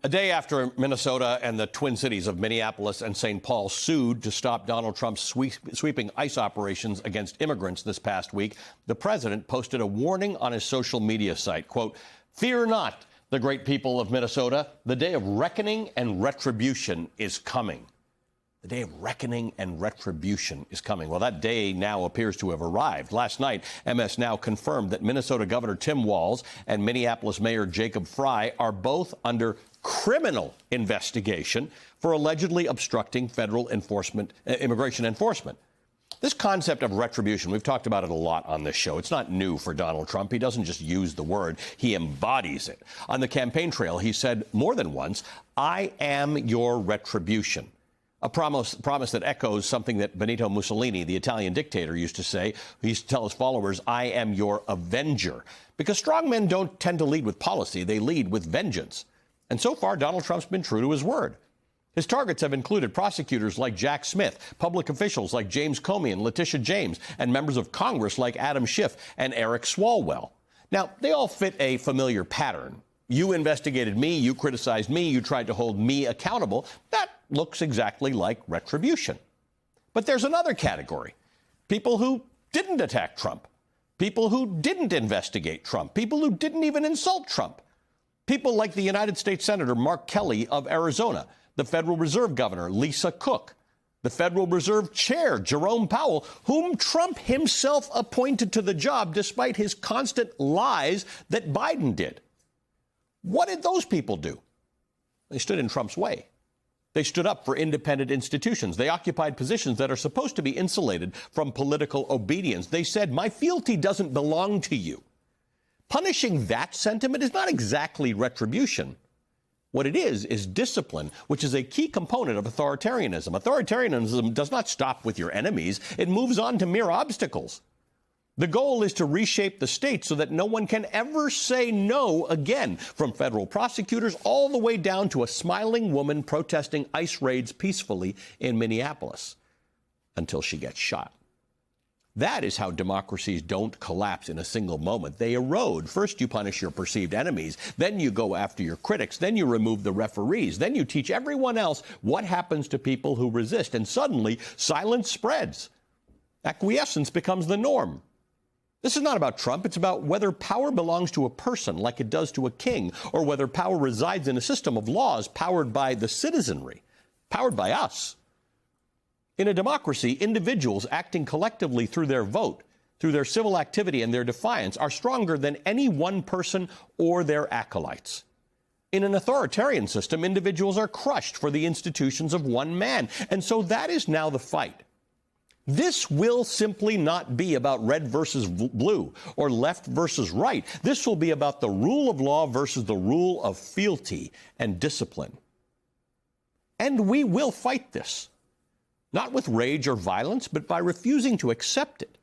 A day after Minnesota and the Twin Cities of Minneapolis and St. Paul sued to stop Donald Trump's sweeping ICE operations against immigrants this past week, the president posted a warning on his social media site, quote, "Fear not, the great people of Minnesota. The day of reckoning and retribution is coming." The day of reckoning and retribution is coming. Well, that day now appears to have arrived. Last night, MS Now confirmed that Minnesota Governor Tim Walz and Minneapolis Mayor Jacob Frey are both under criminal investigation for allegedly obstructing federal immigration enforcement. This concept of retribution, we've talked about it a lot on this show. It's not new for Donald Trump. He doesn't just use the word, he embodies it. On the campaign trail, he said more than once, "I am your retribution." A promise that echoes something that Benito Mussolini, the Italian dictator, used to say. He used to tell his followers, "I am your avenger." Because strong men don't tend to lead with policy, they lead with vengeance. And so far, Donald Trump's been true to his word. His targets have included prosecutors like Jack Smith, public officials like James Comey and Letitia James, and members of Congress like Adam Schiff and Eric Swalwell. Now, they all fit a familiar pattern. You investigated me, you criticized me, you tried to hold me accountable. That looks exactly like retribution. But there's another category. People who didn't attack Trump. People who didn't investigate Trump. People who didn't even insult Trump. People like the United States Senator Mark Kelly of Arizona, the Federal Reserve Governor Lisa Cook, the Federal Reserve Chair Jerome Powell, whom Trump himself appointed to the job despite his constant lies that Biden did. What did those people do? They stood in Trump's way. They stood up for independent institutions. They occupied positions that are supposed to be insulated from political obedience. They said, "My fealty doesn't belong to you." Punishing that sentiment is not exactly retribution. What it is discipline, which is a key component of authoritarianism. Authoritarianism does not stop with your enemies. It moves on to mere obstacles. The goal is to reshape the state so that no one can ever say no again, from federal prosecutors all the way down to a smiling woman protesting ICE raids peacefully in Minneapolis until she gets shot. That is how democracies don't collapse in a single moment. They erode. First, you punish your perceived enemies. Then you go after your critics. Then you remove the referees. Then you teach everyone else what happens to people who resist. And suddenly, silence spreads. Acquiescence becomes the norm. This is not about Trump. It's about whether power belongs to a person like it does to a king, or whether power resides in a system of laws powered by the citizenry, powered by us. In a democracy, individuals acting collectively through their vote, through their civil activity and their defiance, are stronger than any one person or their acolytes. In an authoritarian system, individuals are crushed for the institutions of one man. And so that is now the fight. This will simply not be about red versus blue or left versus right. This will be about the rule of law versus the rule of fealty and discipline. And we will fight this, not with rage or violence, but by refusing to accept it,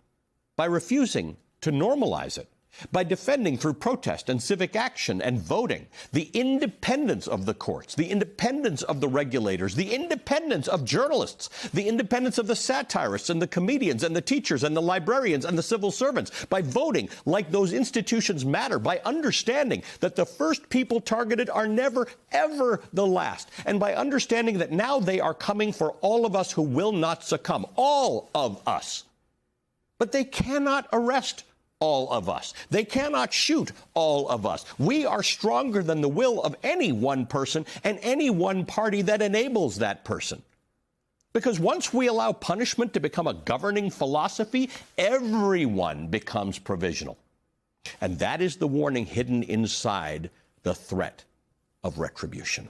by refusing to normalize it, by defending through protest and civic action and voting the independence of the courts, the independence of the regulators, the independence of journalists, the independence of the satirists and the comedians and the teachers and the librarians and the civil servants, by voting like those institutions matter, by understanding that the first people targeted are never, ever the last, and by understanding that now they are coming for all of us who will not succumb, all of us. But they cannot arrest all of us. They cannot shoot all of us. We are stronger than the will of any one person and any one party that enables that person. Because once we allow punishment to become a governing philosophy, everyone becomes provisional. And that is the warning hidden inside the threat of retribution.